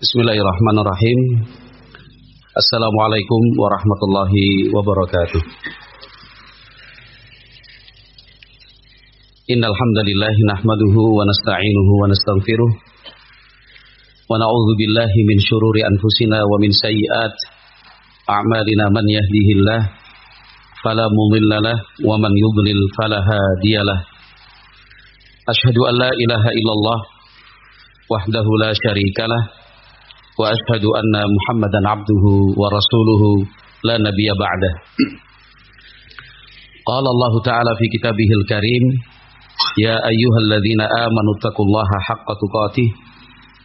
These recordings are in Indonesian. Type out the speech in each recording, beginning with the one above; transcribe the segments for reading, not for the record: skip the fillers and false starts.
Bismillahirrahmanirrahim. Assalamualaikum warahmatullahi wabarakatuh. Innal hamdalillah nahmaduhu wa nasta'inuhu wa nastaghfiruh wa na'udzu billahi min shururi anfusina wa min sayyiat a'malina. Man yahdihillah fala mudhillalah wa man yudlil fala hadiyalah. Asyhadu an la ilaha illallah wahdahu la syarikalah wa ashhadu anna Muhammadan abduhu wa rasuluhu la nabiyya ba'dah. Qala Allah Ta'ala fi kitabihil karim, ya ayyuhalladzina amanu taqullaha haqqa tuqatih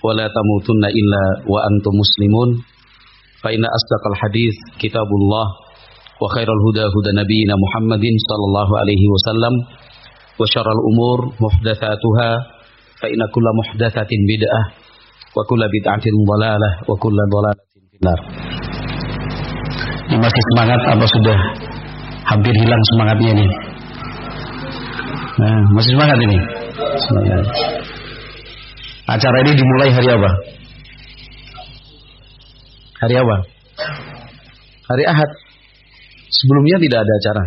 wa la tamutunna illa wa antum muslimun. Fa inna asdaqal hadits kitabullah wa khairal huda huda nabiyyina Muhammadin sallallahu alaihi wasallam wa syarrul umur muhdatsatuha fa inna kulla muhdatsatin bid'ah wa kullu bid'atin dhalalah wa kullu dhalalatin finnar. Masih semangat apa sudah hampir hilang semangatnya nih? Nah, masih semangat ini. Semangat. Acara ini dimulai hari apa? Hari apa? Hari Ahad. Sebelumnya tidak ada acara.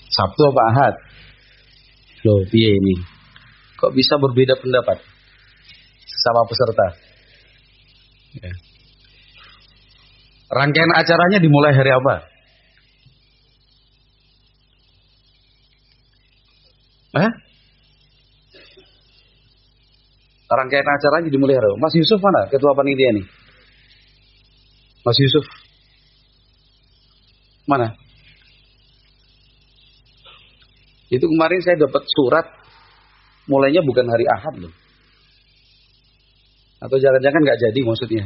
Sabtu apa Ahad? Loh, piye ini? Kok bisa berbeda pendapat sesama peserta? Ya. Rangkaian acaranya dimulai hari apa? Rangkaian acaranya dimulai hari apa? Mas Yusuf mana? Ketua panitia nih. Mas Yusuf mana? Itu kemarin saya dapat surat. Mulainya bukan hari Ahad loh. Atau jangan-jangan nggak jadi maksudnya.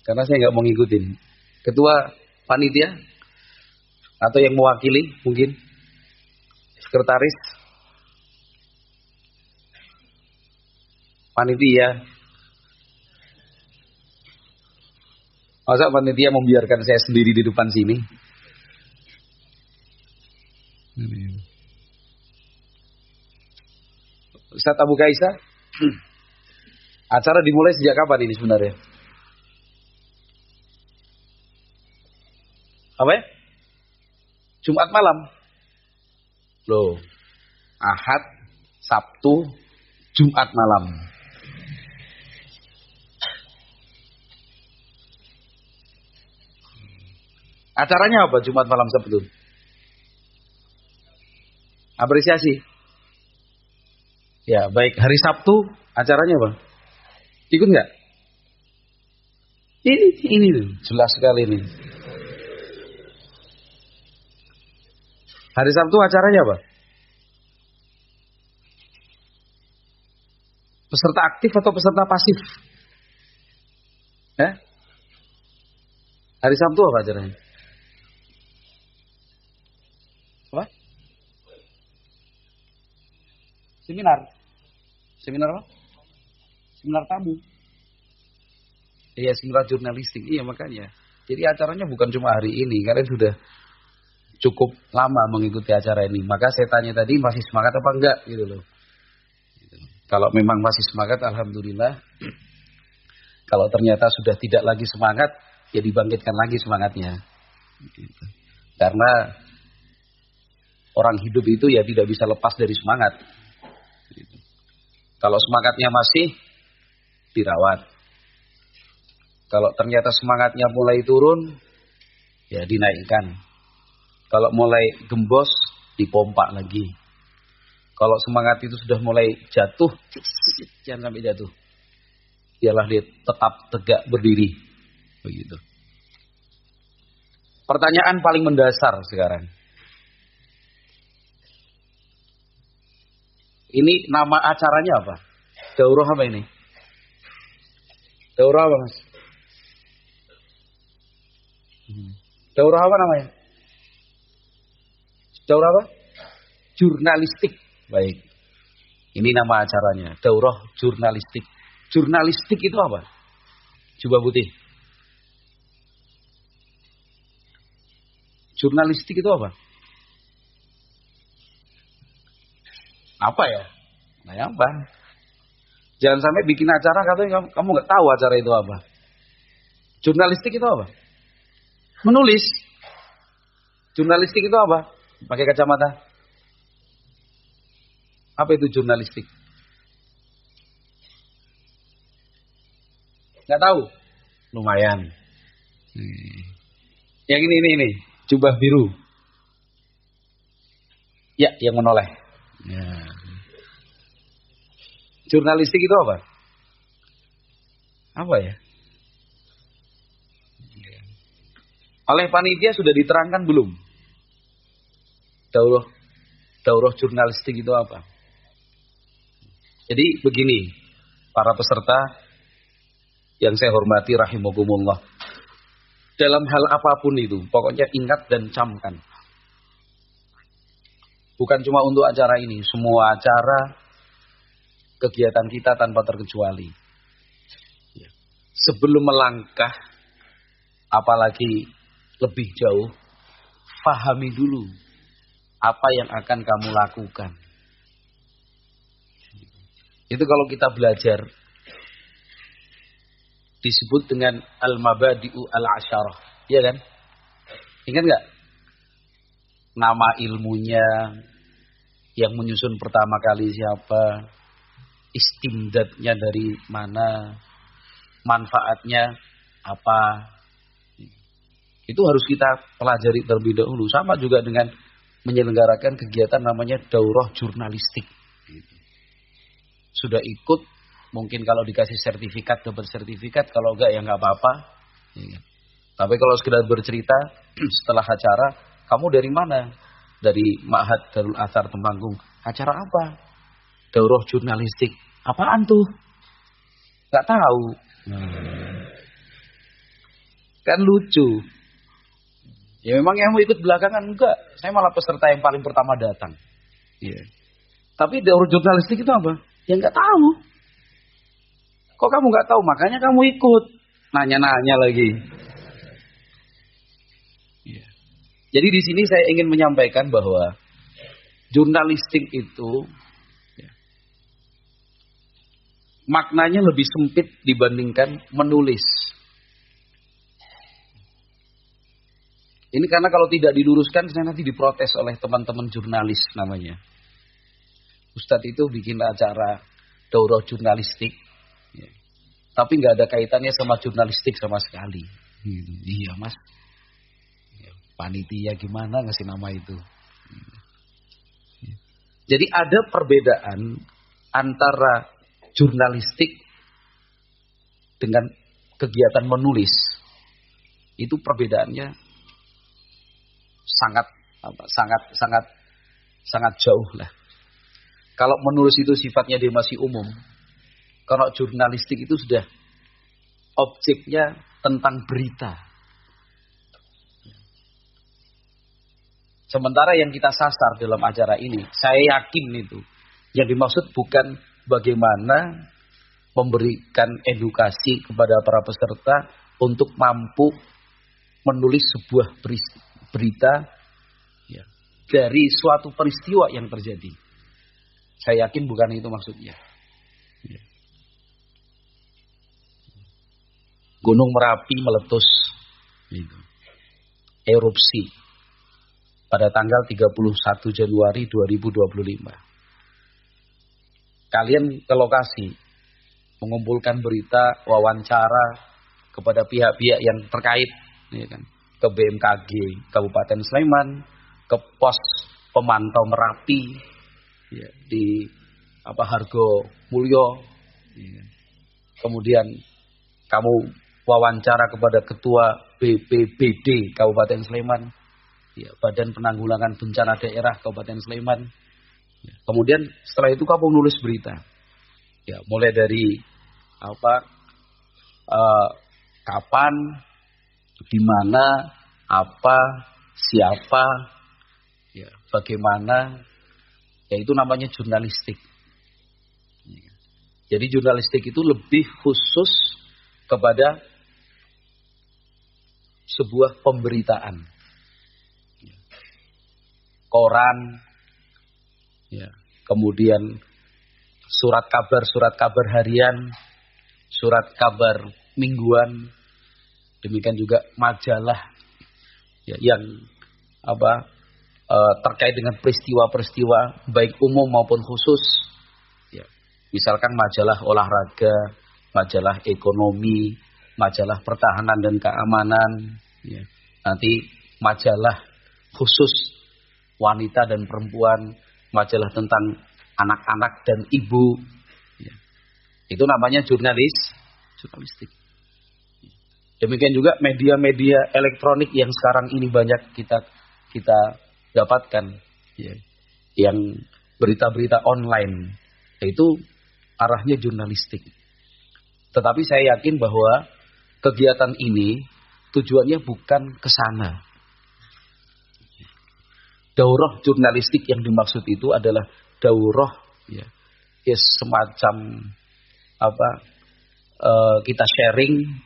Karena saya nggak mau ngikutin. Ketua panitia atau yang mewakili mungkin sekretaris panitia. Masa panitia membiarkan saya sendiri di depan sini? Ustaz Abu Kaisa, acara dimulai sejak kapan ini sebenarnya? Apa ya? Jumat malam. Loh, Ahad, Sabtu, Jumat malam. Acaranya apa Jumat malam Sabtu? Apresiasi. Ya, baik. Hari Sabtu acaranya apa? Ikut nggak? Ini jelas sekali ini. Hari Sabtu acaranya apa? Peserta aktif atau peserta pasif? Ya? Hari Sabtu apa acaranya? Apa? Seminar. Seminar apa? Seminar tamu. Iya, seminar jurnalistik. Iya, makanya. Jadi acaranya bukan cuma hari ini. Kalian sudah cukup lama mengikuti acara ini. Maka saya tanya tadi, masih semangat apa enggak? Gitu loh. Kalau memang masih semangat, alhamdulillah. Kalau ternyata sudah tidak lagi semangat, ya dibangkitkan lagi semangatnya. Gitu. Karena orang hidup itu ya tidak bisa lepas dari semangat. Gitu. Kalau semangatnya masih, dirawat. Kalau ternyata semangatnya mulai turun, ya dinaikkan. Kalau mulai gembos, dipompa lagi. Kalau semangat itu sudah mulai jatuh, jangan sampai jatuh. Biarlah dia tetap tegak berdiri. Begitu. Pertanyaan paling mendasar sekarang. Ini nama acaranya apa? Daurah apa ini? Daurah apa, Mas? Daurah apa namanya? Daurah apa? Jurnalistik. Baik. Ini nama acaranya. Daurah jurnalistik. Jurnalistik itu apa? Coba putih. Jurnalistik itu apa? Apa ya? Nah, apa? Jangan sampai bikin acara katanya kamu nggak tahu acara itu apa. Jurnalistik itu apa? Menulis. Jurnalistik itu apa? Pakai kacamata. Apa itu jurnalistik? Nggak tahu? Lumayan. Yang ini. Jubah biru. Ya, yang menoleh. Ya. Jurnalistik itu apa? Apa ya? Oleh panitia sudah diterangkan belum? Daurah jurnalistik itu apa? Jadi begini, para peserta yang saya hormati rahimakumullah. Dalam hal apapun itu, pokoknya ingat dan camkan. Bukan cuma untuk acara ini, semua acara, kegiatan kita tanpa terkecuali. Sebelum melangkah, apalagi lebih jauh, pahami dulu apa yang akan kamu lakukan. Itu kalau kita belajar, disebut dengan al-mabadi'u al-asyarah. Iya kan? Ingat nggak? Nama ilmunya, yang menyusun pertama kali siapa, istimdadnya dari mana, manfaatnya apa. Itu harus kita pelajari terlebih dahulu. Sama juga dengan menyelenggarakan kegiatan namanya daurah jurnalistik. Sudah ikut, mungkin kalau dikasih sertifikat, dapat sertifikat. Kalau enggak ya enggak apa-apa. Tapi kalau sekedar bercerita, setelah acara, kamu dari mana? Dari Ma'had Darul Athar Temanggung. Acara apa? Daurah jurnalistik. Apaan tuh? Enggak tahu. Kan lucu. Ya memang yang mau ikut belakangan enggak. Saya malah peserta yang paling pertama datang. Iya. Tapi daurah jurnalistik itu apa? Ya enggak tahu. Kok kamu enggak tahu? Makanya kamu ikut. Nanya-nanya lagi. Iya. Jadi di sini saya ingin menyampaikan bahwa jurnalistik itu ya, maknanya lebih sempit dibandingkan menulis. Ini karena kalau tidak diluruskan saya nanti diprotes oleh teman-teman jurnalis namanya. Ustadz itu bikin acara daurah jurnalistik, ya, tapi nggak ada kaitannya sama jurnalistik sama sekali. Iya mas, ya, panitia gimana ngasih nama itu? Jadi ada perbedaan antara jurnalistik dengan kegiatan menulis. Itu perbedaannya sangat jauh lah. Kalau menulis itu sifatnya dia masih umum. Kalau jurnalistik itu sudah objeknya tentang berita. Sementara yang kita sasar dalam acara ini, saya yakin itu yang dimaksud bukan bagaimana memberikan edukasi kepada para peserta untuk mampu menulis sebuah berita ya, dari suatu peristiwa yang terjadi. Saya yakin bukan itu maksudnya. Ya. Gunung Merapi meletus, gitu. Erupsi pada tanggal 31 Januari 2025. Kalian ke lokasi, mengumpulkan berita, wawancara kepada pihak-pihak yang terkait, ya kan? Ke BMKG Kabupaten Sleman, ke pos pemantau Merapi, ya, di Hargo Mulyo, ya. Kemudian kamu wawancara kepada Ketua BPBD Kabupaten Sleman, ya, Badan Penanggulangan Bencana Daerah Kabupaten Sleman. Ya. Kemudian setelah itu kamu nulis berita, ya, mulai dari kapan, di mana, apa, siapa, ya, bagaimana, ya itu namanya jurnalistik. Jadi jurnalistik itu lebih khusus kepada sebuah pemberitaan. Koran, ya, kemudian surat kabar harian, surat kabar mingguan, demikian juga majalah ya, yang terkait dengan peristiwa-peristiwa baik umum maupun khusus. Ya. Misalkan majalah olahraga, majalah ekonomi, majalah pertahanan dan keamanan. Ya. Nanti majalah khusus wanita dan perempuan, majalah tentang anak-anak dan ibu. Ya. Itu namanya jurnalistik. Demikian juga media-media elektronik yang sekarang ini banyak kita dapatkan, ya, yang berita-berita online, itu arahnya jurnalistik. Tetapi saya yakin bahwa kegiatan ini tujuannya bukan ke sana. Daurah jurnalistik yang dimaksud itu adalah daurah, ya, semacam kita sharing,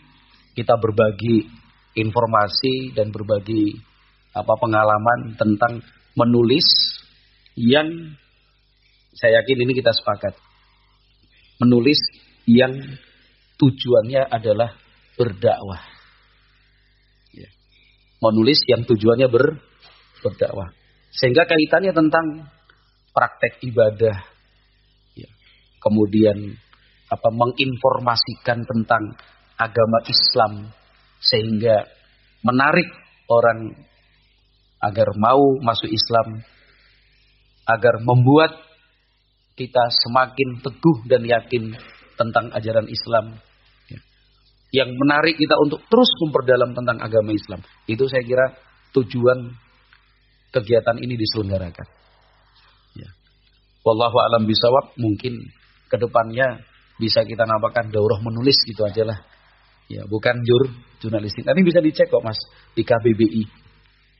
kita berbagi informasi dan berbagi pengalaman tentang menulis yang saya yakin ini kita sepakat. Menulis yang tujuannya adalah berdakwah. Ya. Menulis yang tujuannya berdakwah. Sehingga kaitannya tentang praktek ibadah. Ya. Kemudian menginformasikan tentang agama Islam sehingga menarik orang agar mau masuk Islam, agar membuat kita semakin teguh dan yakin tentang ajaran Islam, ya, yang menarik kita untuk terus memperdalam tentang agama Islam. Itu saya kira tujuan kegiatan ini diselenggarakan. Ya. Wallahu a'lam bishawab. Mungkin kedepannya bisa kita namakan daurah menulis gitu aja lah. Ya, bukan jurnalistik. Nanti bisa dicek kok Mas di KBBI.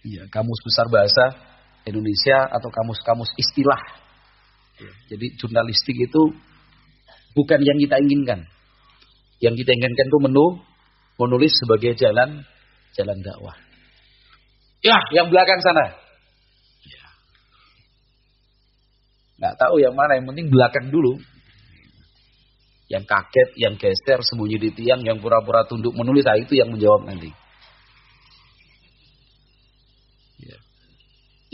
Ya, Kamus Besar Bahasa Indonesia atau kamus-kamus istilah. Ya, jadi jurnalistik itu bukan yang kita inginkan. Yang kita inginkan itu menulis sebagai jalan dakwah. Ya, yang belakang sana. Ya. Nggak tahu yang mana, yang penting belakang dulu. Yang kaget, yang geser, sembunyi di tiang, yang pura-pura tunduk menulis, itu yang menjawab nanti. Ya.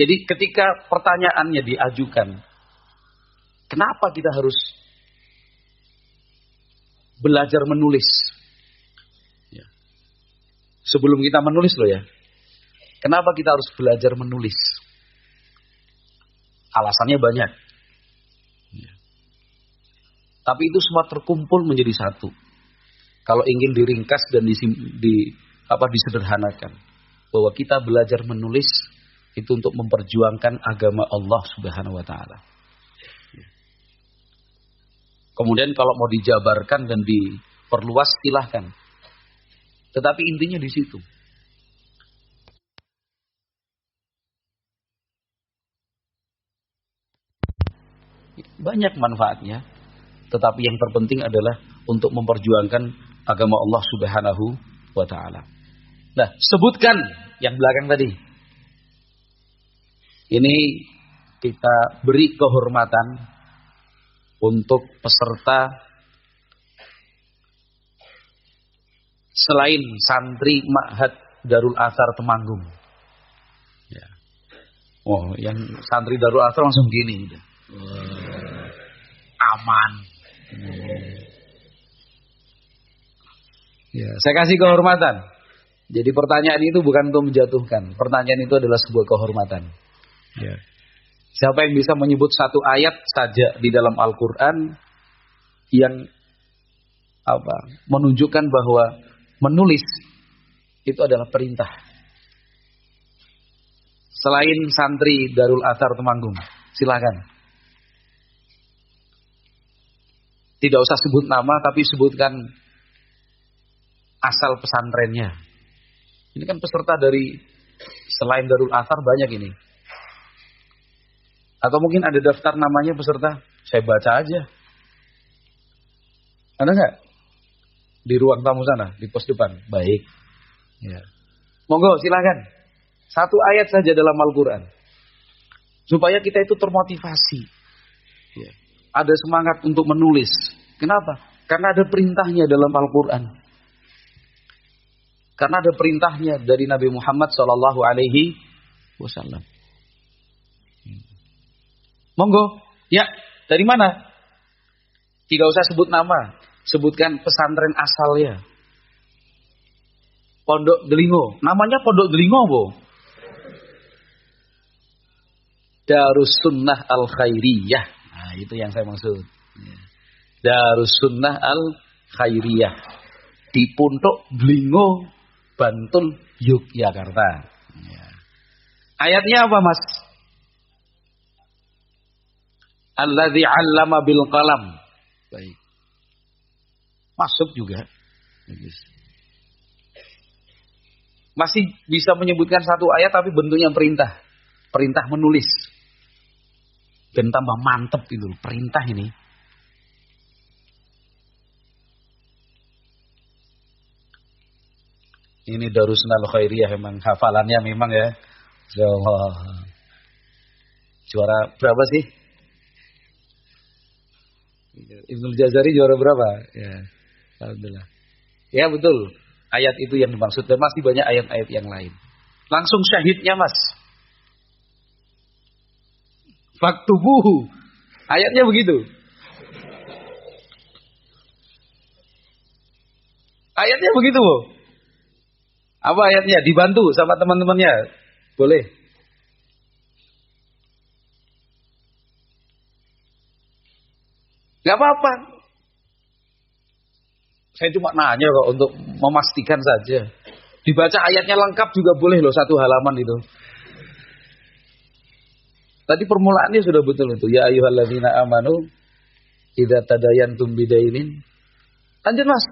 Jadi ketika pertanyaannya diajukan, kenapa kita harus belajar menulis? Ya. Sebelum kita menulis loh ya, kenapa kita harus belajar menulis? Alasannya banyak. Tapi itu semua terkumpul menjadi satu. Kalau ingin diringkas dan disederhanakan, bahwa kita belajar menulis itu untuk memperjuangkan agama Allah Subhanahu wa taala. Kemudian kalau mau dijabarkan dan diperluas silahkan. Tetapi intinya di situ. Banyak manfaatnya. Tetapi yang terpenting adalah untuk memperjuangkan agama Allah Subhanahu wa taala. Nah, sebutkan yang belakang tadi. Ini kita beri kehormatan untuk peserta selain santri Ma'had Darul Athar Temanggung. Ya. Oh, yang santri Darul Athar langsung gini. Aman. Ya, saya kasih kehormatan. Jadi pertanyaan itu bukan untuk menjatuhkan. Pertanyaan itu adalah sebuah kehormatan. Ya. Siapa yang bisa menyebut satu ayat saja di dalam Al-Quran yang menunjukkan bahwa menulis itu adalah perintah. Selain santri Darul Athar Temanggung, silakan. Tidak usah sebut nama, tapi sebutkan asal pesantrennya. Ini kan peserta dari selain Darul Athar banyak ini. Atau mungkin ada daftar namanya peserta, saya baca aja. Ada nggak? Di ruang tamu sana, di pos depan. Baik. Ya. Monggo, silakan. Satu ayat saja dalam Al-Quran. Supaya kita itu termotivasi. Ya. ada semangat untuk menulis. Kenapa? Karena ada perintahnya dalam Al-Quran. Karena ada perintahnya dari Nabi Muhammad Sallallahu Alaihi Wasallam. Monggo, ya, dari mana? Tidak usah sebut nama, sebutkan pesantren asalnya. Pondok Delingo, namanya Pondok Delingo, Bu. Darus Sunnah Al Khairiyah. Nah, itu yang saya maksud. Darus Sunnah Al Khairiyah di Pondok Delingo, Bantul, Yogyakarta. Ayatnya apa, Mas? Alladzi 'allama bil qalam. Baik. Masuk juga. Masih bisa menyebutkan satu ayat tapi bentuknya perintah. Perintah menulis. Dan tambah mantep itu perintah ini. Ini Darussunnah Khairiyah memang hafalannya memang ya. Insyaallah. Juara berapa sih? Ibnu Jazari juara berapa? Ya. Alhamdulillah. Ya betul. Ayat itu yang dimaksud dan masih banyak ayat-ayat yang lain. Langsung syahidnya, Mas. Faktubuhu. Ayatnya begitu. Ayatnya begitu, Bu. Apa ayatnya? Dibantu sama teman-temannya. Boleh. Gak apa-apa. Saya cuma nanya kok untuk memastikan saja. Dibaca ayatnya lengkap juga boleh loh, satu halaman itu. Tadi permulaannya sudah betul itu. Ya ayyuhalladzina amanu idza tadayantum bidainin. Lanjut, Mas.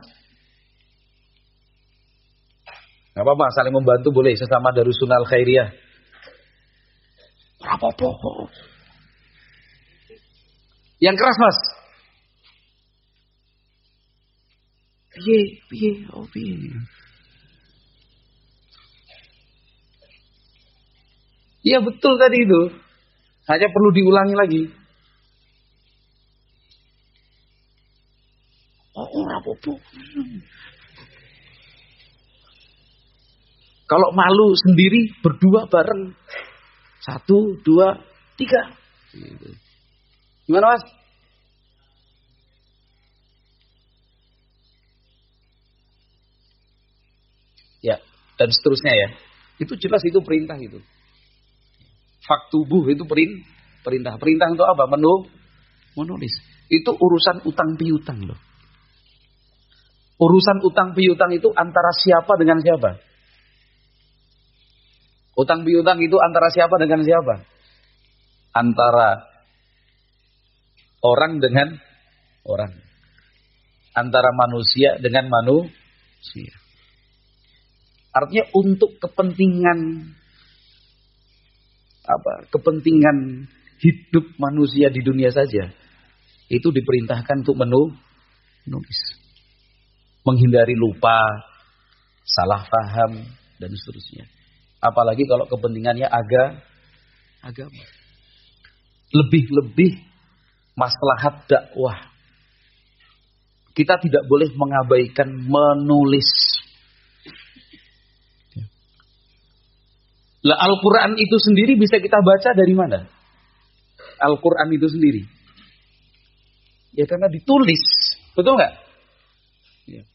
Gak apa-apa, saling membantu boleh sesama Darussunnah Khairiyah. Apa-apa. Yang keras, Mas. Piye. Iya betul tadi itu. Hanya perlu diulangi lagi. Apa-apa. Kalau malu sendiri berdua bareng. 1, 2, 3. Gimana, Mas? Ya, dan seterusnya ya. Itu jelas itu perintah itu. Faktubuh itu perintah. Perintah untuk apa? Menulis. Itu urusan utang piutang loh. Urusan utang piutang itu antara siapa dengan siapa? Utang piutang itu antara siapa dengan siapa? Antara orang dengan orang. Antara manusia dengan manusia. Artinya untuk kepentingan kepentingan hidup manusia di dunia saja. Itu diperintahkan untuk menulis. Menghindari lupa, salah paham dan seterusnya. Apalagi kalau kepentingannya agama. Lebih-lebih maslahat dakwah. Kita tidak boleh mengabaikan menulis. Lah Al-Quran itu sendiri bisa kita baca dari mana? Al-Quran itu sendiri. Ya karena ditulis. Betul nggak? Ya.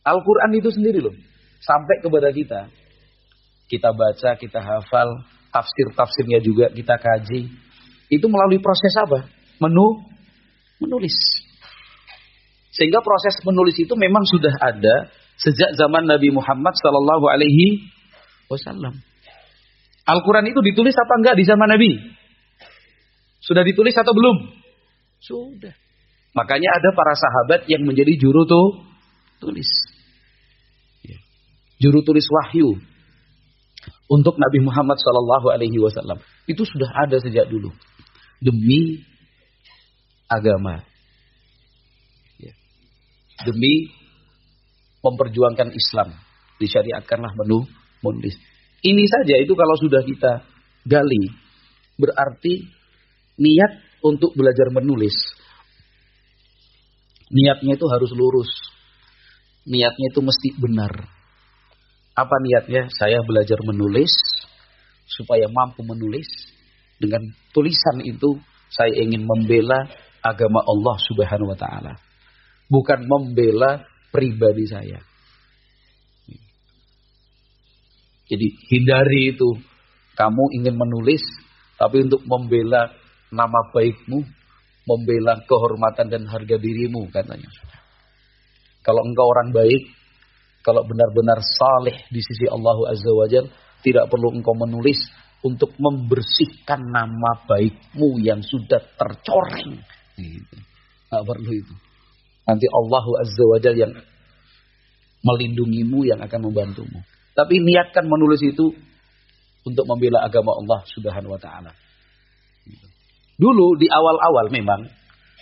Al-Quran itu sendiri loh. Sampai kepada kita. Kita baca, kita hafal. Tafsir-tafsirnya juga kita kaji. Itu melalui proses apa? Menulis. Sehingga proses menulis itu memang sudah ada sejak zaman Nabi Muhammad Sallallahu Alaihi Wasallam. Al-Quran itu ditulis apa enggak di zaman Nabi? Sudah ditulis atau belum? Sudah. Makanya ada para sahabat yang menjadi juru tulis. Juru tulis wahyu untuk Nabi Muhammad Sallallahu Alaihi Wasallam. Itu sudah ada sejak dulu. Demi agama. Demi memperjuangkan Islam. Disyariatkanlah menulis. Ini saja itu kalau sudah kita gali. Berarti niat untuk belajar menulis, niatnya itu harus lurus. Niatnya itu mesti benar. Apa niatnya? Saya belajar menulis supaya mampu menulis. Dengan tulisan itu saya ingin membela agama Allah Subhanahu wa taala. Bukan membela pribadi saya. Jadi hindari itu. Kamu ingin menulis tapi untuk membela nama baikmu, membela kehormatan dan harga dirimu katanya. Kalau engkau orang baik, kalau benar-benar saleh di sisi Allah Azza wa Jalla, tidak perlu engkau menulis untuk membersihkan nama baikmu yang sudah tercoreng. Tidak perlu itu. Nanti Allah Azza wa Jalla yang melindungimu, yang akan membantumu. Tapi niatkan menulis itu untuk membela agama Allah Subhanahu wa taala. Dulu di awal-awal memang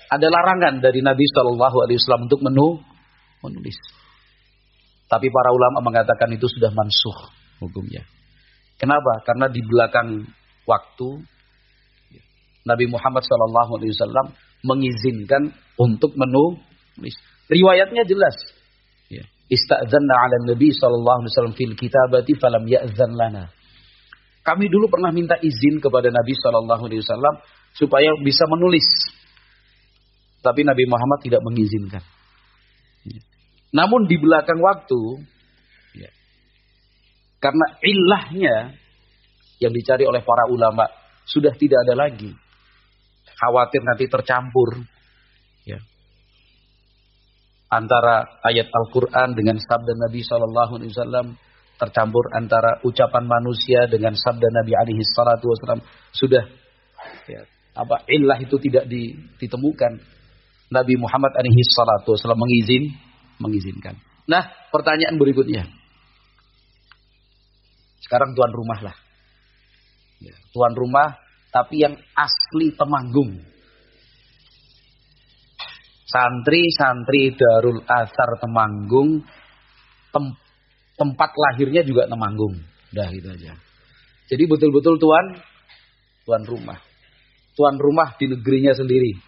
ada larangan dari Nabi Shallallahu alaihi wasallam untuk menulis. Tapi para ulama mengatakan itu sudah mansuh hukumnya. Kenapa? Karena di belakang waktu Nabi Muhammad Shallallahu alaihi wasallam mengizinkan untuk menulis. Riwayatnya jelas. Ista'dzanna 'ala Nabi sallallahu alaihi wasallam fil kitabati falam ya'dzan lana. Kami dulu pernah minta izin kepada Nabi sallallahu alaihi wasallam supaya bisa menulis. Tapi Nabi Muhammad tidak mengizinkan. Namun di belakang waktu karena ilahnya yang dicari oleh para ulama sudah tidak ada lagi. Khawatir nanti tercampur antara ayat Al-Quran dengan sabda Nabi SAW, tercampur antara ucapan manusia dengan sabda Nabi SAW. Sudah illah itu tidak ditemukan. Nabi Muhammad SAW mengizinkan. Nah, pertanyaan berikutnya. Sekarang tuan rumah lah. Tuan rumah tapi yang asli Temanggung. Santri-santri Darul Athar Temanggung, tempat lahirnya juga Temanggung. Udah gitu aja. Jadi betul-betul tuan rumah. Tuan rumah di negerinya sendiri.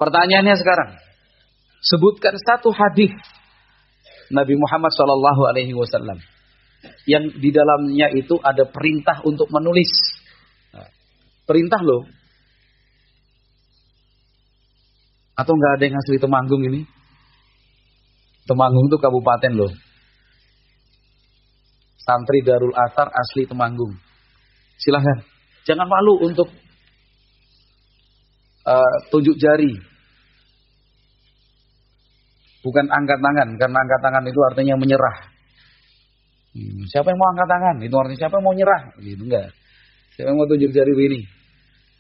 Pertanyaannya sekarang, sebutkan satu hadis Nabi Muhammad SAW yang di dalamnya itu ada perintah untuk menulis. Perintah loh. Atau nggak ada yang asli Temanggung ini? Temanggung itu kabupaten loh. Santri Darul Athar asli Temanggung. Silahkan. Jangan malu untuk tunjuk jari. Bukan angkat tangan. Karena angkat tangan itu artinya menyerah. Siapa yang mau angkat tangan? Itu artinya siapa yang mau nyerah? Gitu enggak. Siapa yang mau tunjuk jari ini?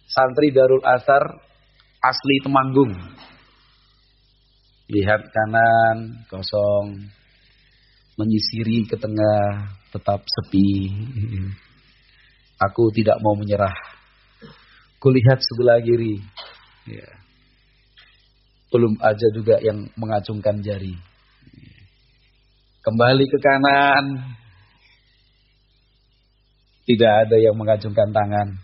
Santri Darul Athar asli Temanggung. Lihat kanan, kosong. Menyisiri ke tengah, tetap sepi. Aku tidak mau menyerah. Kulihat sebelah kiri. Belum aja juga yang mengacungkan jari. Kembali ke kanan. Tidak ada yang mengacungkan tangan.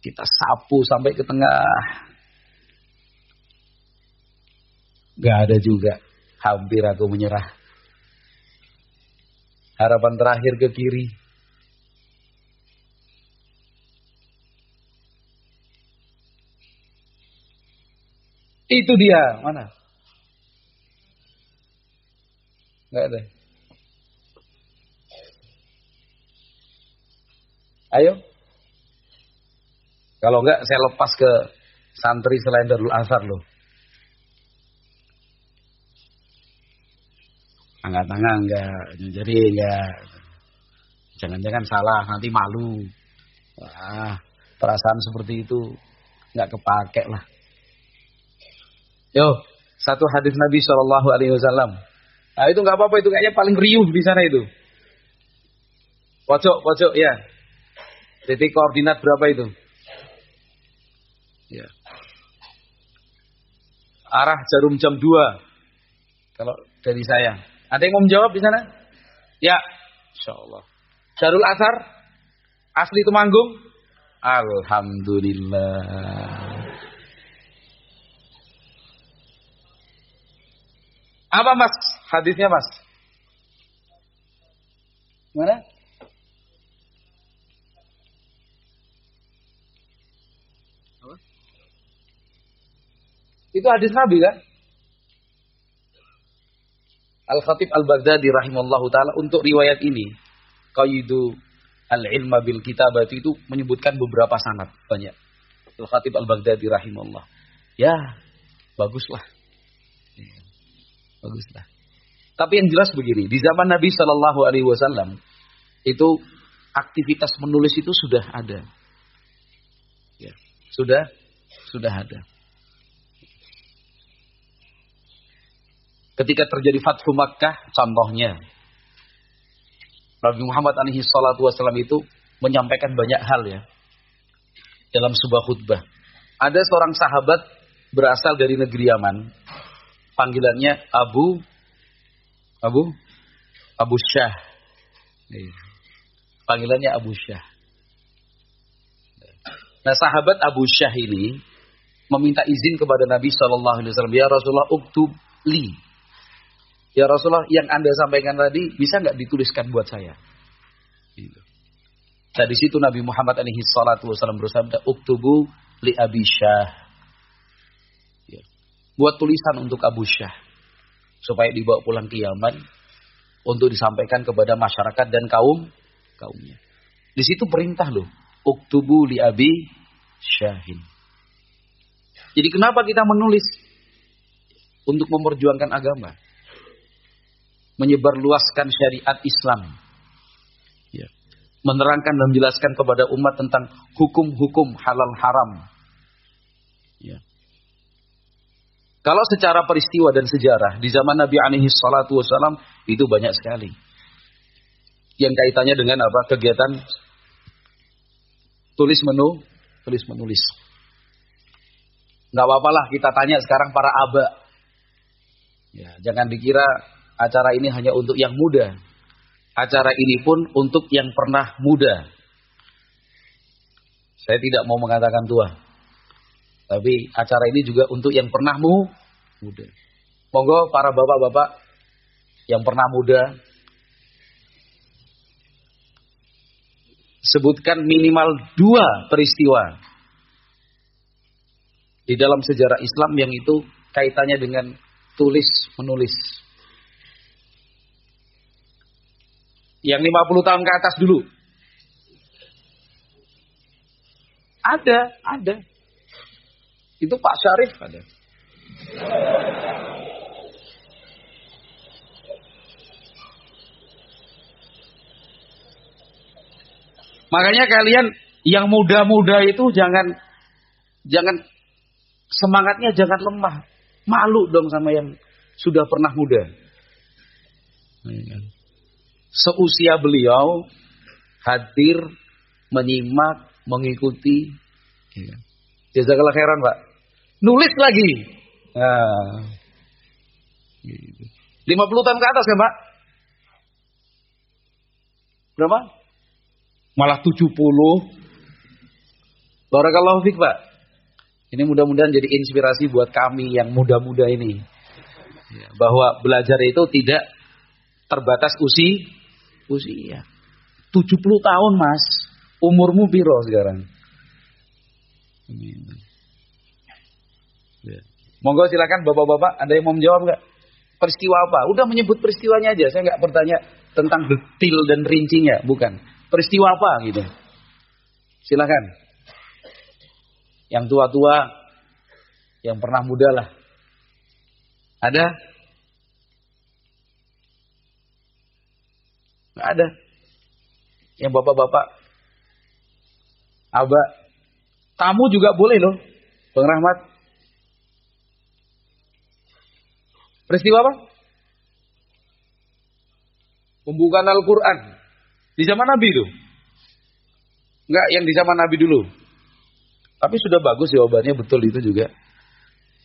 Kita sapu sampai ke tengah. Gak ada juga. Hampir aku menyerah. Harapan terakhir ke kiri. Itu dia. Mana? Gak ada. Ayo. Kalau enggak saya lepas ke santri selain Darul Athar loh. Angkat tangan enggak. Jadi enggak. Jangan-jangan salah nanti malu. Wah, perasaan seperti itu enggak kepake lah. Yo, satu hadis Nabi SAW. Nah itu enggak apa-apa, itu kayaknya paling riuh di sana itu. Pojok ya. Titik koordinat berapa itu? Ya. Arah jarum jam 2. Kalau dari saya. Ada yang mau menjawab di sana? Ya. Insyaallah. Darul Athar asli Temanggung. Alhamdulillah. Apa Mas? Hadisnya Mas? Mana? Apa? Itu hadis Nabi kan? Al-Khatib Al-Baghdadi rahimallahu taala untuk riwayat ini, Qayyidu al-ilma bil kitabati itu menyebutkan beberapa sanad banyak. Al-Khatib Al-Baghdadi rahimallahu. Ya, baguslah. Baguslah. Tapi yang jelas begini, di zaman Nabi Shallallahu alaihi wasallam itu aktivitas menulis itu sudah ada. Ya, sudah ada. Ketika terjadi Fathu Makkah, contohnya Nabi Muhammad alaihi salatu wasallam itu menyampaikan banyak hal ya dalam sebuah khutbah. Ada seorang sahabat berasal dari negeri Yaman, panggilannya Abu Syah. Panggilannya Abu Syah. Nah, sahabat Abu Syah ini meminta izin kepada Nabi Shallallahu alaihi wasallam, "Ya Rasulullah, uktub li." Ya Rasulullah, yang Anda sampaikan tadi bisa nggak dituliskan buat saya? Gitu. Nah, di situ Nabi Muhammad alaihi salatu wasallam bersabda, "Uktubu li Abi Syah." Ya. Buat tulisan untuk Abu Syah supaya dibawa pulang ke Yaman untuk disampaikan kepada masyarakat dan kaumnya. Di situ perintah loh, "Uktubu li Abi Syahin." Jadi kenapa kita menulis? Untuk memperjuangkan agama, menyebarluaskan syariat Islam, ya, menerangkan dan menjelaskan kepada umat tentang hukum-hukum halal haram. Ya. Kalau secara peristiwa dan sejarah di zaman Nabi alaihi salatu wasallam itu banyak sekali yang kaitannya dengan apa? Kegiatan tulis menulis. Nggak apa-apalah kita tanya sekarang para aba. Ya, jangan dikira acara ini hanya untuk yang muda. Acara ini pun untuk yang pernah muda. Saya tidak mau mengatakan tua. Tapi acara ini juga untuk yang pernah muda. Monggo para bapak-bapak yang pernah muda, sebutkan minimal 2 peristiwa di dalam sejarah Islam yang itu kaitannya dengan tulis menulis. Yang 50 tahun ke atas dulu. Ada. Itu Pak Syarif ada. Makanya kalian yang muda-muda itu jangan semangatnya jangan lemah. Malu dong sama yang sudah pernah muda. Seusia beliau hadir, menyimak, mengikuti. Jazakallah khairan, Pak. Nulis lagi. Nah, 50 tahun ke atas kan, Pak? Berapa? Malah 70. Barakallahu fiik, Pak. Ini mudah-mudahan jadi inspirasi buat kami yang muda-muda ini. Bahwa belajar itu tidak terbatas usia. 70 tahun, Mas. Umurmu piro sekarang? Monggo silakan bapak-bapak, ada yang mau menjawab nggak? Peristiwa apa? Udah menyebut peristiwanya aja. Saya nggak bertanya tentang detail dan rincinya, bukan. Peristiwa apa gitu? Silakan. Yang tua-tua, yang pernah muda lah. Ada? Nggak ada. Yang bapak-bapak, abah, tamu juga boleh loh, Bang Rahmat. Peristiwa apa? Pembukaan Al-Quran di zaman Nabi itu. Enggak yang di zaman Nabi dulu. Tapi sudah bagus jawabannya, betul itu juga.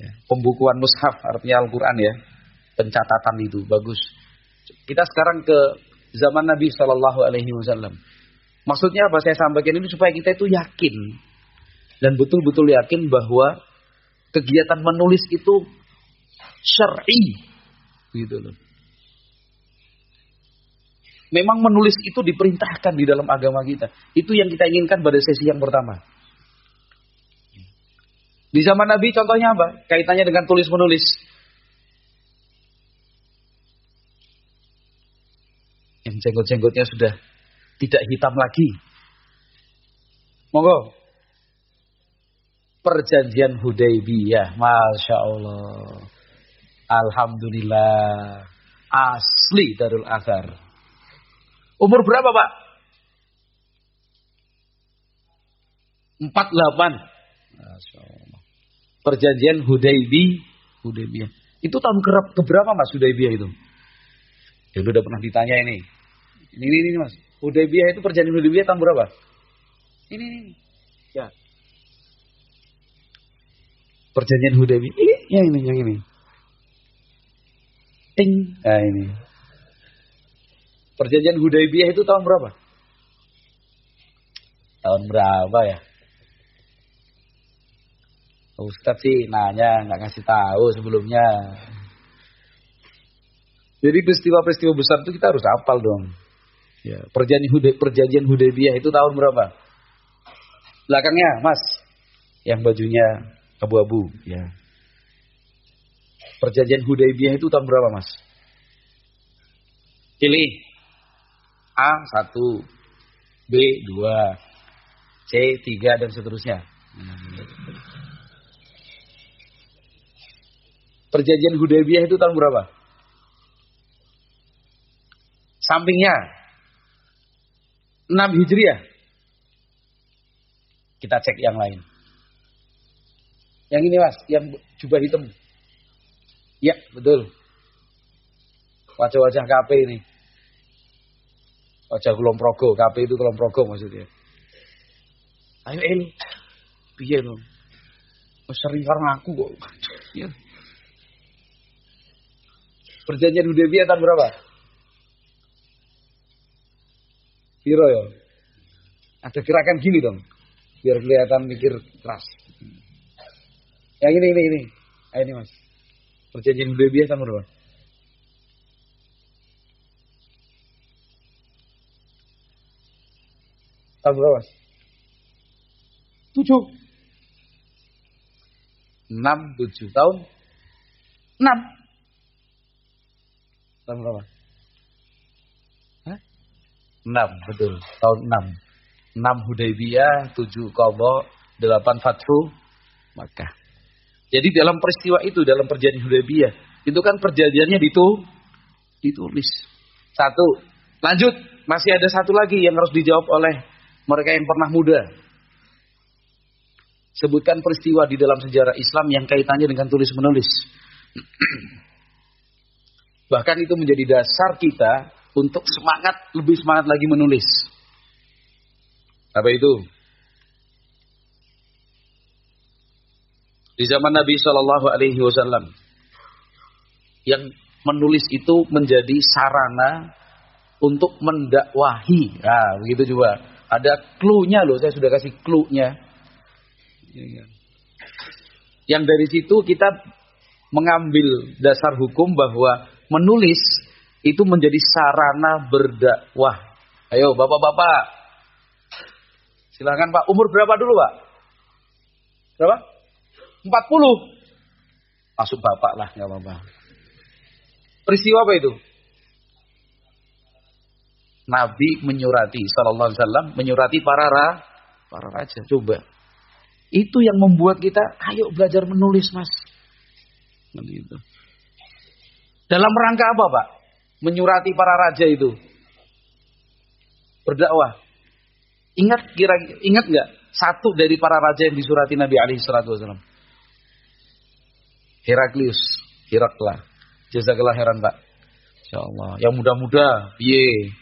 Ya. Pembukuan mushaf artinya Al-Quran ya. Pencatatan itu bagus. Kita sekarang ke zaman Nabi Shallallahu alaihi wasallam. Maksudnya apa saya sampaikan ini supaya kita itu yakin dan betul-betul yakin bahwa kegiatan menulis itu syar'i gitu loh. Memang menulis itu diperintahkan di dalam agama kita. Itu yang kita inginkan pada sesi yang pertama. Di zaman Nabi contohnya apa? Kaitannya dengan tulis menulis. Yang jenggot-jenggotnya sudah tidak hitam lagi. Monggo. Perjanjian Hudaybiyah. Masya Allah. Alhamdulillah. Asli Darul Athar. Umur berapa Pak? 48. Masya Allah. Perjanjian Hudaybiyah. Itu tahun keberapa Mas Hudaybiyah itu? Ya udah pernah ditanya ini. Ini Mas. Hudaybiyah itu perjanjian Hudaybiyah tahun berapa? Ini. Ya. Perjanjian Hudaybiyah. Ini yang ini. Ting. Nah ini. Perjanjian Hudaybiyah itu tahun berapa? Tahun berapa ya? Ustadz sih nanya, nggak ngasih tahu sebelumnya. Jadi peristiwa-peristiwa besar itu kita harus hafal dong. Ya, perjanjian Hudaybiyah itu tahun berapa? Belakangnya, Mas, yang bajunya abu-abu. Ya. Perjanjian Hudaybiyah itu tahun berapa, Mas? Pilih. A 1, B 2, C 3 dan seterusnya. Perjanjian Hudaybiyah itu tahun berapa? Sampingnya 6 Hijriah. Kita cek yang lain. Yang ini Mas, yang jubah hitam. Ya, betul. Wajah-wajah KP ini. Wajah Kulon Progo, KP itu Kulon Progo maksudnya. Ayo El, piye lo? Sering karena aku kok. Ya. Perjanjian Hudaybiyah tahun berapa? Piro ya? Ada gerakan gini dong, biar kelihatan mikir keras. Yang ini. Ayo ini Mas. Perjanjian Hudaybiyah tahun berapa? Tahun berapa? 7. 7 tahun 6. Tahun berapa? Hah? 6, betul. Tahun 6. 6 Hudaybiyah, 7 Qadha, 8 Fathu Makkah. Jadi dalam peristiwa itu, dalam perjanjian Hudaybiyah, itu kan perjanjiannya ditulis. 1. Lanjut, masih ada 1 lagi yang harus dijawab oleh mereka yang pernah muda. Sebutkan peristiwa di dalam sejarah Islam yang kaitannya dengan tulis menulis. Bahkan itu menjadi dasar kita untuk lebih semangat lagi menulis. Apa itu? Di zaman Nabi SAW, yang menulis itu menjadi sarana untuk mendakwahi. Nah, begitu juga. Ada clue-nya loh, saya sudah kasih clue-nya. Yang dari situ kita mengambil dasar hukum bahwa menulis itu menjadi sarana berdakwah. Ayo bapak-bapak, silakan Pak. Umur berapa dulu Pak? Berapa? 40. Masuk bapak lah, nggak apa-apa. Peristiwa apa itu? Nabi menyurati, sallallahu alaihi wasallam, menyurati para raja. Coba, itu yang membuat kita, ayo belajar menulis Mas. Gitu. Dalam rangka apa Pak? Menyurati para raja itu, berdakwah. Ingat nggak satu dari para raja yang disurati Nabi alaihi salatu wasallam? Herakla. Jazakallah khairan Pak. Insyaallah. Yang muda-muda, piye?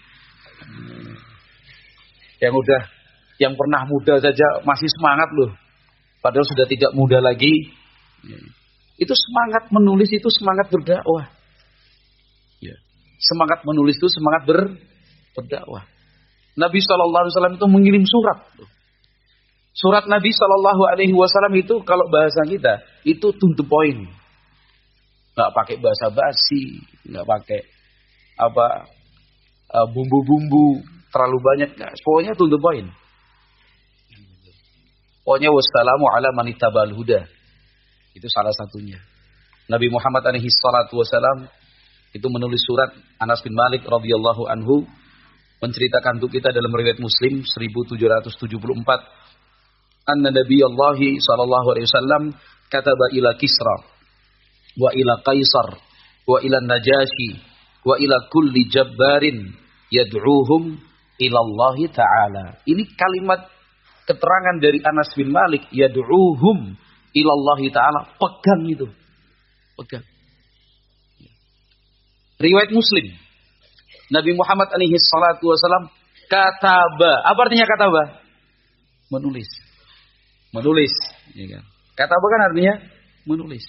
Yang pernah muda saja masih semangat loh. Padahal sudah tidak muda lagi. Itu semangat menulis, itu semangat berdakwah. Semangat menulis itu semangat berdakwah. Nabi SAW itu mengirim surat. Surat Nabi SAW itu kalau bahasa kita itu to the point. Nggak pakai bahasa basi, nggak pakai bumbu-bumbu terlalu banyak. Nggak. Pokoknya to the point. Pokoknya wassalamu ala manittaba'al huda. Itu salah satunya. Nabi Muhammad alaihi salatu wasalam itu menulis surat. Anas bin Malik radhiyallahu anhu menceritakan untuk kita dalam riwayat Muslim 1774, anna Nabiyallahi sallallahu alaihi wasallam kataba ila Kisra wa ila Kaisar wa ila Najasyi wa ila kulli jabbarin yad'uuhum ila Allah taala. Ini kalimat keterangan dari Anas bin Malik, yad'uuhum ila Allah taala, pegang itu. Pegang. Riwayat Muslim, Nabi Muhammad alaihi salatu wasalam kataba. Apa artinya kataba? Menulis. Menulis. Ya kan? Kataba kan artinya menulis.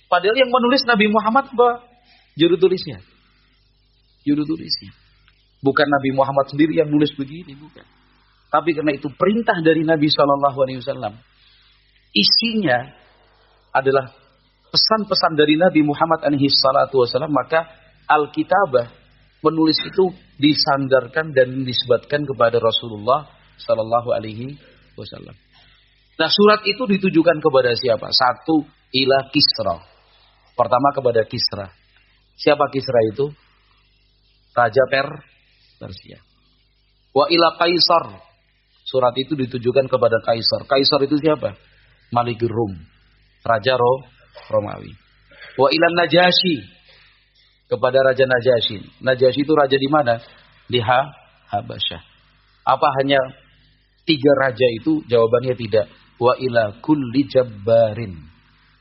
Padahal yang menulis Nabi Muhammad apa? Juru tulisnya. Juru tulisnya. Bukan Nabi Muhammad sendiri yang nulis begini, bukan. Tapi karena itu perintah dari Nabi SAW. Isinya adalah pesan-pesan dari Nabi Muhammad SAW. Maka Alkitabah, menulis itu disandarkan dan dinisbatkan kepada Rasulullah SAW. Nah, surat itu ditujukan kepada siapa? Satu, ila Kisra. Pertama kepada Kisra. Siapa Kisra itu? Raja Persia. Wa ila Kaisar. Surat itu ditujukan kepada Kaisar. Kaisar itu siapa? Malik Rum. Raja Romawi. Wa ila Najasyi. Kepada Raja Najasyi. Najasyi itu raja di mana? Di Habasyah. Apa hanya 3 raja itu? Jawabannya tidak. Wa ila kulli jabbarin.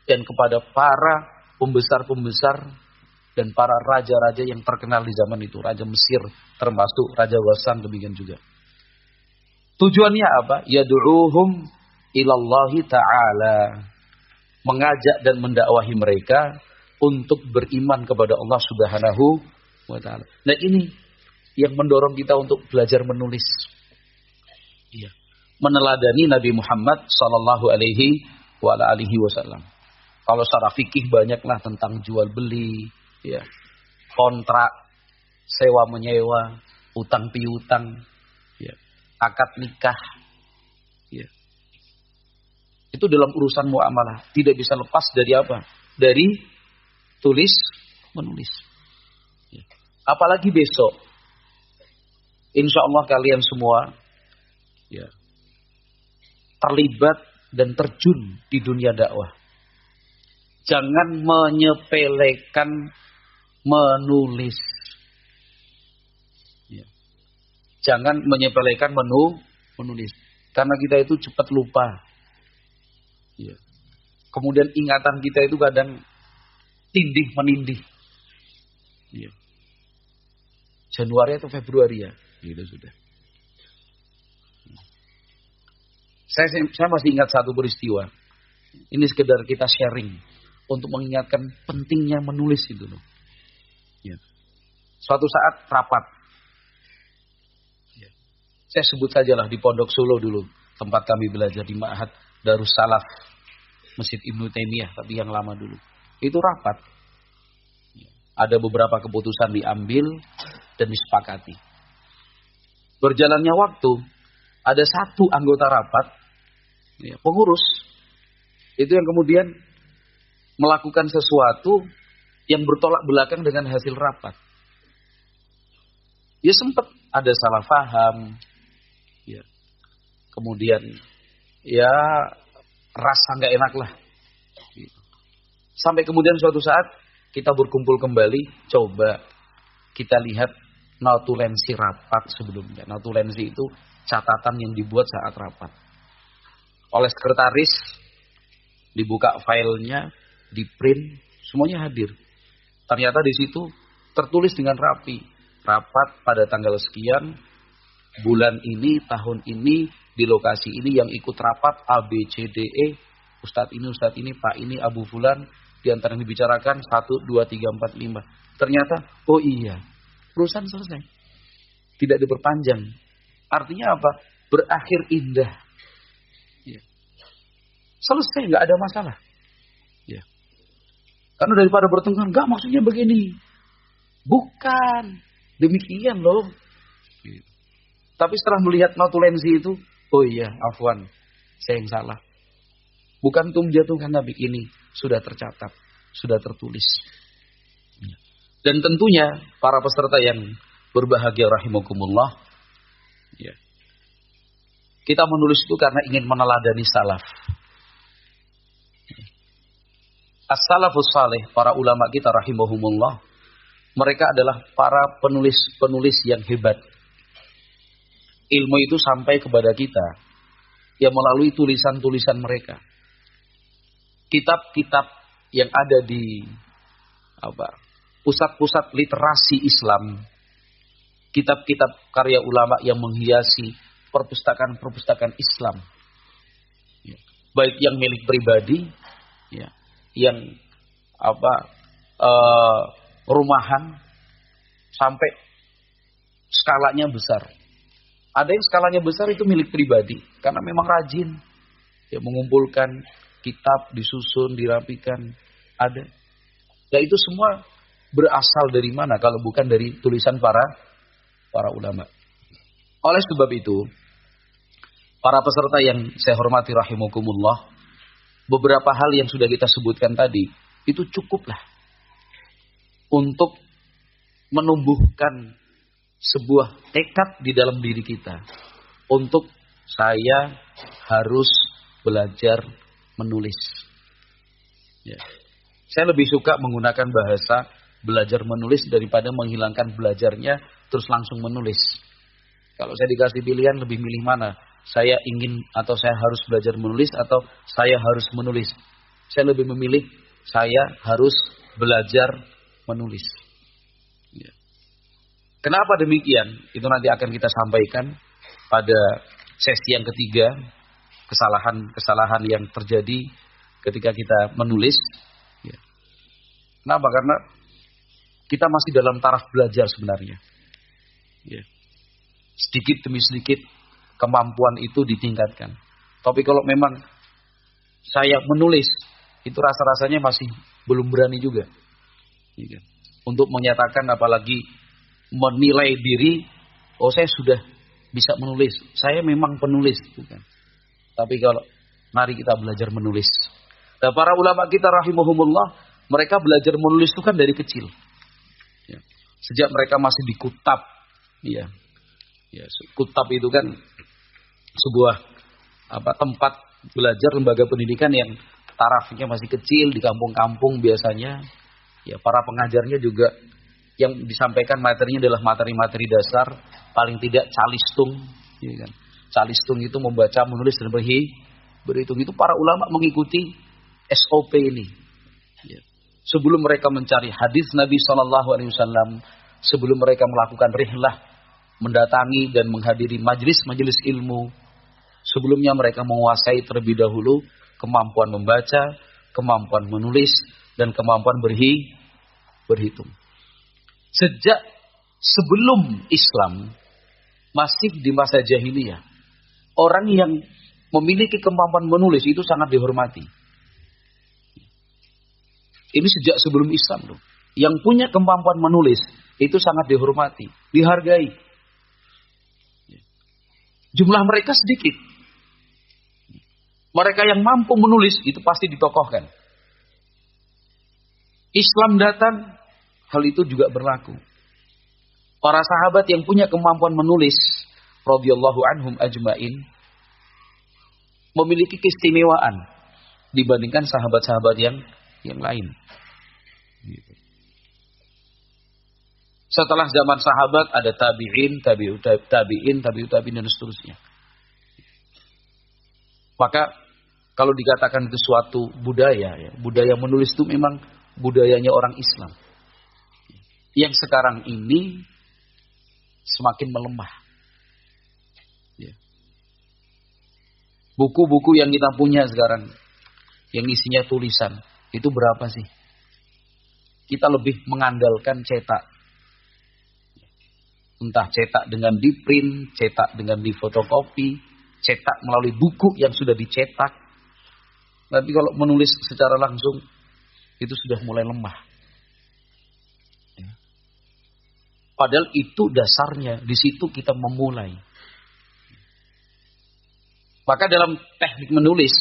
Dan kepada para pembesar-pembesar dan para raja-raja yang terkenal di zaman itu. Raja Mesir termasuk Raja Wasan, demikian juga. Tujuannya apa? Yad'uuhum ilallahi ta'ala. Mengajak dan mendakwahi mereka untuk beriman kepada Allah Subhanahu wa ta'ala. Nah, ini yang mendorong kita untuk belajar menulis. Iya. Meneladani Nabi Muhammad sallallahu alaihi wasallam. Kalau secara fikih banyaklah tentang jual beli, ya, kontrak, sewa menyewa, utang piutang, ya, akad nikah, ya. Itu dalam urusan muamalah tidak bisa lepas dari apa? Dari tulis menulis. Ya. Apalagi besok, insya Allah kalian semua, ya, terlibat dan terjun di dunia dakwah. Jangan menyepelekan menulis. Ya. Jangan menyepelekan menulis. Karena kita itu cepat lupa. Ya. Kemudian ingatan kita itu kadang tindih menindih. Ya. Januari atau Februari ya. Gitu sudah. Saya masih ingat satu peristiwa. Ini sekedar kita sharing untuk mengingatkan pentingnya menulis itu loh. Ya. Suatu saat rapat. Ya. Saya sebut sajalah di Pondok Solo dulu, tempat kami belajar di Ma'had Darus Salaf, Masjid Ibnu Taimiyah, tapi yang lama dulu. Itu rapat. Ya. Ada beberapa keputusan diambil dan disepakati. Berjalannya waktu, ada satu anggota rapat, ya, pengurus, itu yang kemudian melakukan sesuatu yang bertolak belakang dengan hasil rapat. Ya sempat ada salah paham, ya. Kemudian ya rasa nggak enak lah. Sampai kemudian suatu saat kita berkumpul kembali, coba kita lihat notulensi rapat sebelumnya. Notulensi itu catatan yang dibuat saat rapat. Oleh sekretaris, dibuka filenya, di print, semuanya hadir. Ternyata di situ tertulis dengan rapi, rapat pada tanggal sekian, bulan ini, tahun ini, di lokasi ini, yang ikut rapat A, B, C, D, E, Ustadz ini, Pak ini, Abu Fulan, di antara yang dibicarakan 1, 2, 3, 4, 5. Ternyata, oh iya, perusahaan selesai. Tidak diperpanjang. Artinya apa? Berakhir indah. Ya. Selesai, nggak ada masalah. Ya. Karena daripada bertengkar, nggak maksudnya begini. Bukan. Demikian loh. Ya. Tapi setelah melihat notulensi itu, oh iya, afwan, saya yang salah. Bukan untuk menjatuhkan Nabi, ini sudah tercatat, sudah tertulis. Dan tentunya para peserta yang berbahagia rahimakumullah, ya, kita menulis itu karena ingin meneladani salaf. As-salafus salih, para ulama kita rahimahumullah, mereka adalah para penulis-penulis yang hebat. Ilmu itu sampai kepada kita yang melalui tulisan-tulisan mereka. Kitab-kitab yang ada di pusat-pusat literasi Islam, kitab-kitab karya ulama yang menghiasi perpustakaan-perpustakaan Islam, ya, baik yang milik pribadi, ya, yang rumahan, sampai skalanya besar. Ada yang skalanya besar itu milik pribadi karena memang rajin, ya, mengumpulkan kitab, disusun, dirapikan. Ada. Dan itu semua berasal dari mana kalau bukan dari tulisan para ulama. Oleh sebab itu, para peserta yang saya hormati rahimakumullah, beberapa hal yang sudah kita sebutkan tadi itu cukuplah untuk menumbuhkan sebuah tekad di dalam diri kita untuk saya harus belajar menulis. Ya. Saya lebih suka menggunakan bahasa belajar menulis daripada menghilangkan belajarnya terus langsung menulis. Kalau saya dikasih pilihan lebih milih mana? Saya ingin atau saya harus belajar menulis atau saya harus menulis? Saya lebih memilih saya harus belajar menulis. Ya. Kenapa demikian? Itu nanti akan kita sampaikan pada sesi yang ketiga. Kesalahan-kesalahan yang terjadi ketika kita menulis. Ya. Kenapa? Karena kita masih dalam taraf belajar sebenarnya. Ya. Sedikit demi sedikit kemampuan itu ditingkatkan. Tapi kalau memang saya menulis, itu rasa-rasanya masih belum berani juga. Ya. Untuk menyatakan, apalagi menilai diri, oh saya sudah bisa menulis. Saya memang penulis. Bukan. Tapi kalau mari kita belajar menulis. Nah, para ulama kita rahimahumullah, mereka belajar menulis itu kan dari kecil. Ya. Sejak mereka masih di kutab. Ya. Ya, kutab itu kan sebuah tempat belajar, lembaga pendidikan yang tarafnya masih kecil di kampung-kampung biasanya. Ya, para pengajarnya juga yang disampaikan materinya adalah materi-materi dasar, paling tidak calistung, ya kan. Calistung itu membaca, menulis dan berhitung. Itu para ulama mengikuti SOP ini. Ya. Sebelum mereka mencari hadis Nabi SAW, sebelum mereka melakukan rihlah, mendatangi dan menghadiri majelis-majelis ilmu, sebelumnya mereka menguasai terlebih dahulu kemampuan membaca, kemampuan menulis, dan kemampuan berhitung. Sejak sebelum Islam, masih di masa jahiliyah, orang yang memiliki kemampuan menulis itu sangat dihormati. Ini sejak sebelum Islam loh. Yang punya kemampuan menulis itu sangat dihormati, dihargai. Jumlah mereka sedikit. Mereka yang mampu menulis itu pasti ditokohkan. Islam datang, hal itu juga berlaku. Para sahabat yang punya kemampuan menulis, radhiyallahu anhum ajmain, memiliki keistimewaan dibandingkan sahabat-sahabat yang lain. Setelah zaman sahabat ada tabi'in, tabi'ut tabi'in, dan seterusnya. Maka kalau dikatakan itu suatu budaya, ya, budaya menulis itu memang budayanya orang Islam. Yang sekarang ini semakin melemah. Ya. Buku-buku yang kita punya sekarang, yang isinya tulisan, itu berapa sih? Kita lebih mengandalkan cetak. Entah cetak dengan di-print, cetak dengan difotokopi, cetak melalui buku yang sudah dicetak. Tapi kalau menulis secara langsung, itu sudah mulai lemah. Padahal itu dasarnya, di situ kita memulai. Maka dalam teknik menulis,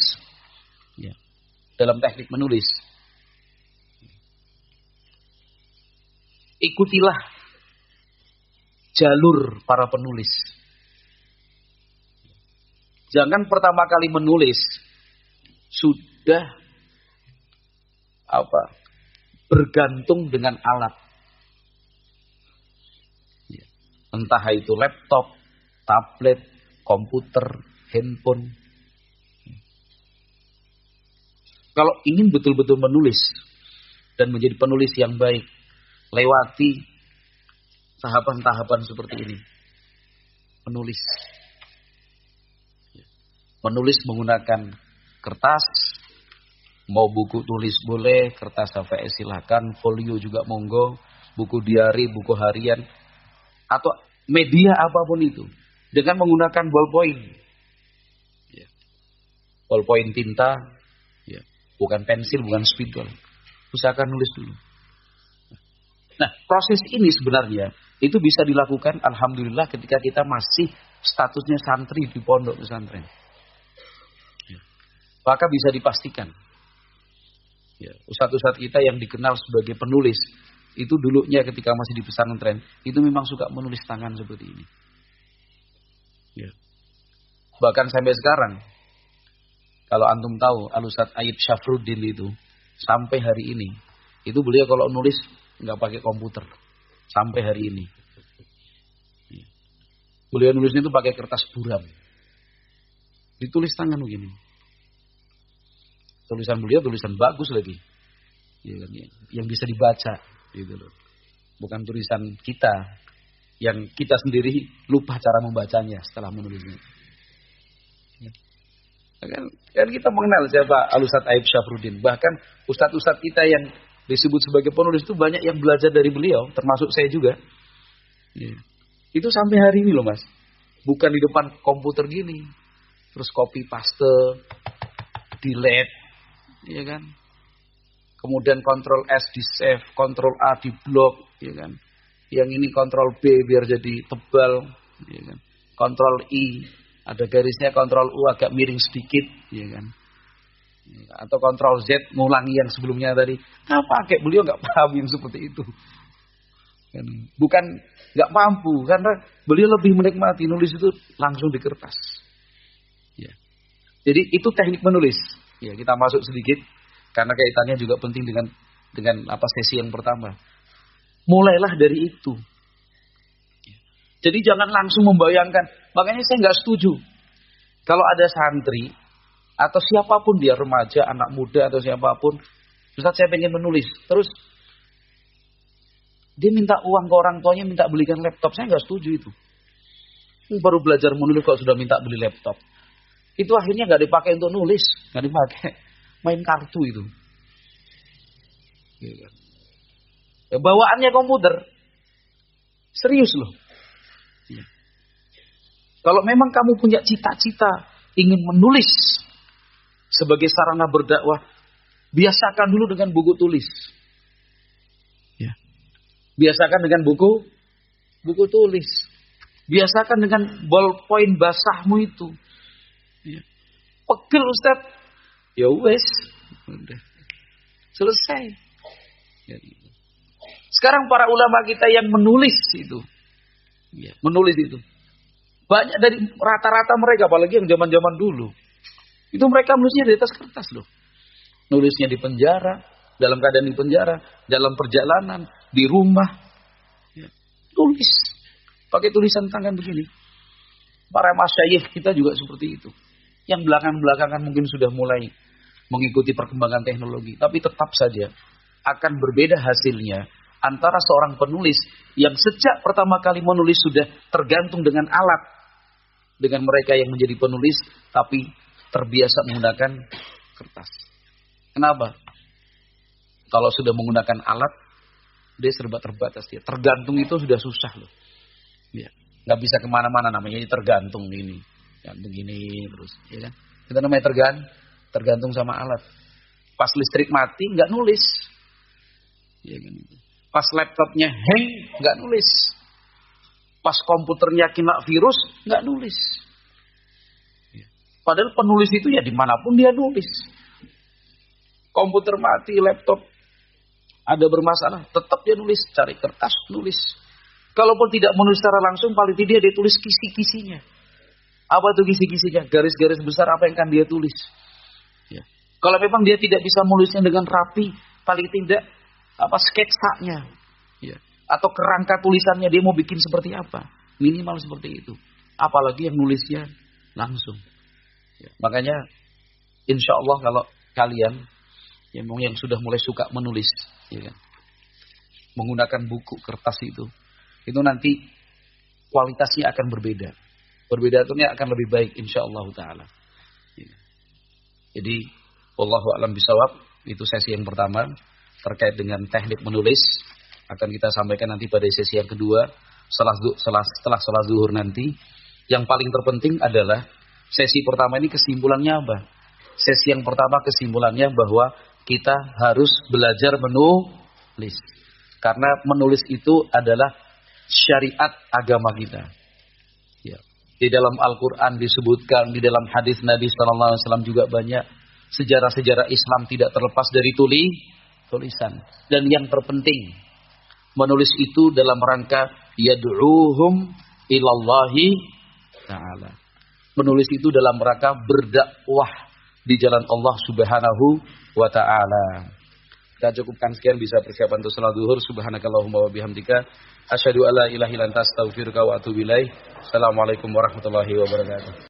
ikutilah jalur para penulis. Jangan pertama kali menulis sudah bergantung dengan alat. Entah itu laptop, tablet, komputer, handphone. Kalau ingin betul-betul menulis dan menjadi penulis yang baik, lewati tahapan-tahapan seperti ini. Menulis. Menulis menggunakan kertas, mau buku tulis boleh, kertas HVS silakan, folio juga monggo, buku diari, buku harian, atau media apapun itu, dengan menggunakan ballpoint, ballpoint tinta, bukan pensil, bukan spidol. Usahakan nulis dulu. Nah, proses ini sebenarnya itu bisa dilakukan, alhamdulillah, ketika kita masih statusnya santri di pondok pesantren. Maka bisa dipastikan, ustadz-ustadz kita yang dikenal sebagai penulis, itu dulunya ketika masih di pesantren, itu memang suka menulis tangan seperti ini. Bahkan sampai sekarang, kalau antum tahu, Al-Ustadz Ayyub Syafruddin itu, sampai hari ini, itu beliau kalau nulis nggak pakai komputer. Sampai hari ini. Beliau nulisnya itu pakai kertas buram. Ditulis tangan begini. Tulisan beliau tulisan bagus lagi. Yang bisa dibaca. Gitu loh. Bukan tulisan kita yang kita sendiri lupa cara membacanya setelah menulisnya. Kan kita mengenal siapa Al-Ustadz Ayyub Syafruddin. Bahkan ustadz-ustadz kita yang disebut sebagai penulis itu banyak yang belajar dari beliau, termasuk saya juga. Itu sampai hari ini loh mas. Bukan di depan komputer gini, terus copy paste, delete, ya kan? Kemudian Ctrl S di save, Ctrl A di blok, ya kan. Yang ini Ctrl B biar jadi tebal, ya kan. Ctrl I, ada garisnya, Ctrl U agak miring sedikit, ya kan. Atau Ctrl Z ngulangi yang sebelumnya tadi. Pakai beliau nggak paham yang seperti itu. Bukan nggak mampu, karena beliau lebih menikmati nulis itu langsung di kertas. Ya. Jadi itu teknik menulis. Ya, kita masuk sedikit. Karena kaitannya juga penting dengan sesi yang pertama. Mulailah dari itu. Jadi jangan langsung membayangkan. Makanya saya nggak setuju kalau ada santri atau siapapun dia, remaja, anak muda atau siapapun, Ustaz saya pengen menulis, terus dia minta uang ke orang tuanya, minta belikan laptop. Saya nggak setuju itu. Baru belajar menulis kok sudah minta beli laptop. Itu akhirnya nggak dipakai untuk nulis, nggak dipakai. Main kartu itu. Bawaannya komputer. Serius loh. Kalau memang kamu punya cita-cita ingin menulis sebagai sarana berdakwah, biasakan dulu dengan buku tulis. Biasakan dengan buku tulis. Biasakan dengan ballpoint basahmu itu. Pegel Ustaz. Ya wes, udah selesai. Sekarang para ulama kita yang menulis itu, banyak dari rata-rata mereka, apalagi yang zaman-zaman dulu, itu mereka menulisnya di atas kertas loh. Nulisnya di penjara, dalam keadaan di penjara, dalam perjalanan, di rumah, tulis pakai tulisan tangan begini. Para masyayikh kita juga seperti itu. Yang belakangan mungkin sudah mulai mengikuti perkembangan teknologi, tapi tetap saja akan berbeda hasilnya antara seorang penulis yang sejak pertama kali menulis sudah tergantung dengan alat, dengan mereka yang menjadi penulis tapi terbiasa menggunakan kertas. Kenapa? Kalau sudah menggunakan alat, dia serba terbatas. Dia tergantung itu sudah susah loh. Ya. Nggak bisa kemana-mana, namanya ini tergantung ini. Gantung gini terus. Ya kan? Kita namanya tergantung sama alat. Pas listrik mati nggak nulis. Ya kan? Pas laptopnya hang nggak nulis. Pas komputernya kena virus nggak nulis. Ya. Padahal penulis itu ya dimanapun dia nulis. Komputer mati, laptop ada bermasalah, tetap dia nulis, cari kertas nulis. Kalaupun tidak menulis secara langsung, paling tidak dia tulis kisi-kisinya. Apa itu kisi-kisinya? Garis-garis besar apa yang akan dia tulis. Ya. Kalau memang dia tidak bisa menulisnya dengan rapi, paling tidak sketsanya, ya. Atau kerangka tulisannya dia mau bikin seperti apa, minimal seperti itu. Apalagi yang nulisnya langsung. Ya. Makanya, insya Allah kalau kalian yang sudah mulai suka menulis, ya kan, menggunakan buku kertas itu nanti kualitasnya akan berbeda. Perbedaannya akan lebih baik insyaallah taala. Jadi wallahu a'lam bishawab, itu sesi yang pertama terkait dengan teknik menulis, akan kita sampaikan nanti pada sesi yang kedua setelah salat zuhur nanti. Yang paling terpenting adalah sesi pertama ini kesimpulannya apa? Sesi yang pertama kesimpulannya bahwa kita harus belajar menulis. Karena menulis itu adalah syariat agama kita. Ya. Di dalam Al-Quran disebutkan, di dalam hadis Nabi SAW juga banyak sejarah-sejarah Islam tidak terlepas dari tulisan. Dan yang terpenting, menulis itu dalam rangka yad'uhum ilallahi ta'ala. Menulis itu dalam rangka berdakwah di jalan Allah Subhanahu wa ta'ala. Kita cukupkan sekian, bisa persiapan untuk salat zuhur. Subhanakallahumma wa bihamdika asyhadu alla ilaha illa anta astaghfiruka wa atubu ilaik. Assalamualaikum warahmatullahi wabarakatuh.